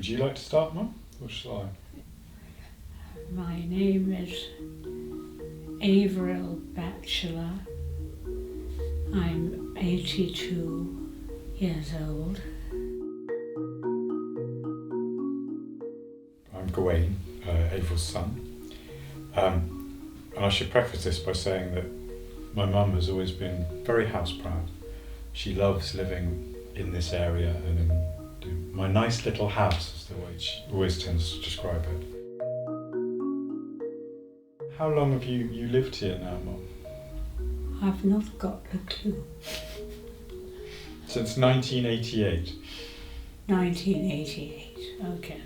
Would you like to start, Mum, or shall I? My name is Averill Batchelor. I'm 82 years old. I'm Gawain, Averill's son. And I should preface this by saying that my mum has always been very house proud. She loves living in this area and in my nice little house, is the way she always tends to describe it. How long have you lived here now, Mum? I've not got a clue. Since 1988. 1988, okay.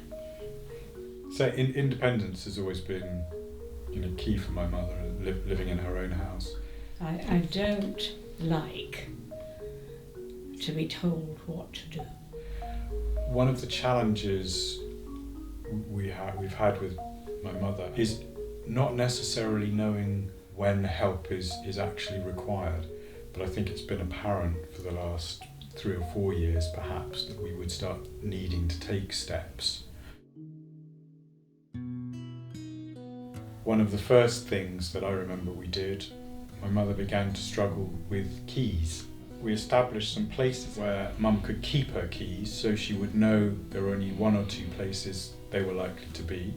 So independence has always been, key for my mother, living in her own house. I don't like to be told what to do. One of the challenges we've had with my mother is not necessarily knowing when help is actually required, but I think it's been apparent for the last 3 or 4 years perhaps that we would start needing to take steps. One of the first things that I remember we did, my mother began to struggle with keys. We established some places where Mum could keep her keys so she would know there were only 1 or 2 places they were likely to be.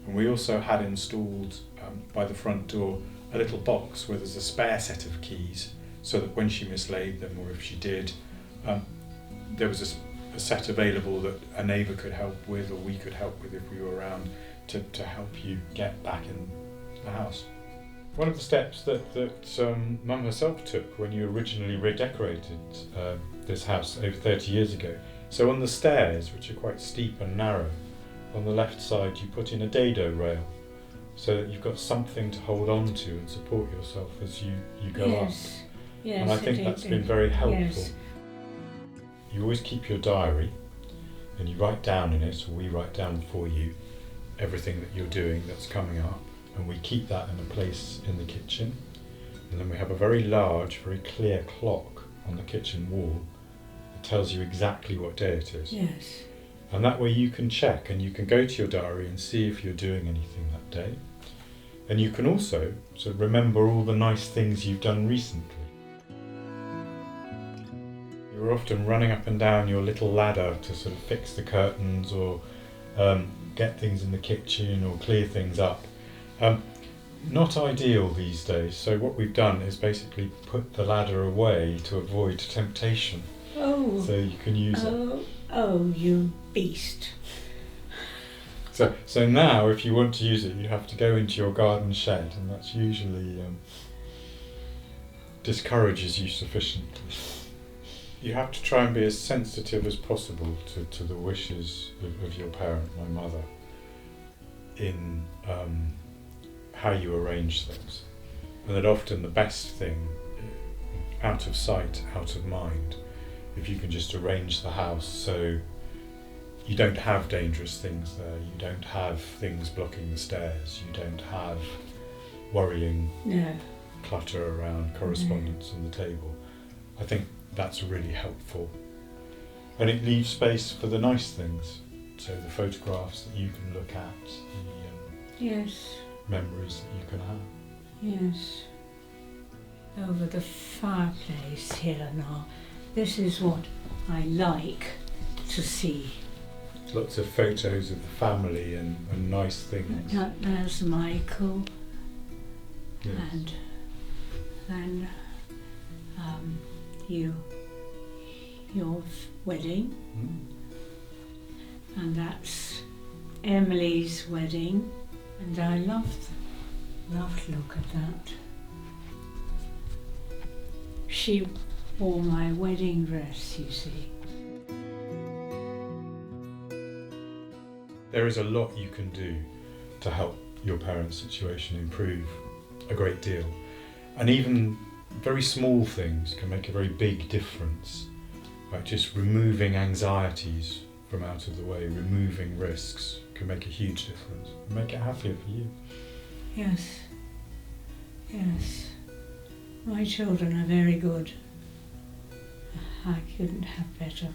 And we also had installed by the front door a little box where there's a spare set of keys so that when she mislaid them, or if she did, there was a set available that a neighbour could help with, or we could help with if we were around, to help you get back in the house. One of the steps that Mum herself took when you originally redecorated this house over 30 years ago, so on the stairs, which are quite steep and narrow, on the left side you put in a dado rail so that you've got something to hold on to and support yourself as you go up. Yes, and I think that's been very helpful. Yes. You always keep your diary and you write down in it, or we write down for you, everything that you're doing that's coming up, and we keep that in a place in the kitchen. And then we have a very large, very clear clock on the kitchen wall that tells you exactly what day it is. Yes. And that way you can check and you can go to your diary and see if you're doing anything that day. And you can also sort of remember all the nice things you've done recently. You're often running up and down your little ladder to sort of fix the curtains or get things in the kitchen or clear things up. Not ideal these days, so what we've done is basically put the ladder away to avoid temptation. Oh. So you can use it. Oh, you beast. So now if you want to use it, you have to go into your garden shed, and that's usually discourages you sufficiently. You have to try and be as sensitive as possible to the wishes of your parent, my mother, in how you arrange things. And that often the best thing, out of sight, out of mind, if you can just arrange the house so you don't have dangerous things there, you don't have things blocking the stairs, you don't have worrying clutter around correspondence on the table. I think that's really helpful. And it leaves space for the nice things, so the photographs that you can look at, the Yes. memories that you can have. Yes. Over the fireplace here now. This is what I like to see. Lots of photos of the family and nice things. There's Michael, Yes. and then your wedding, and that's Emily's wedding, and I love to look at that. She wore my wedding dress, you see. There is a lot you can do to help your parents' situation improve a great deal. And even very small things can make a very big difference. Like just removing anxieties from out of the way, removing risks can make a huge difference and make it happier for you. Yes. Yes. My children are very good. I couldn't have better.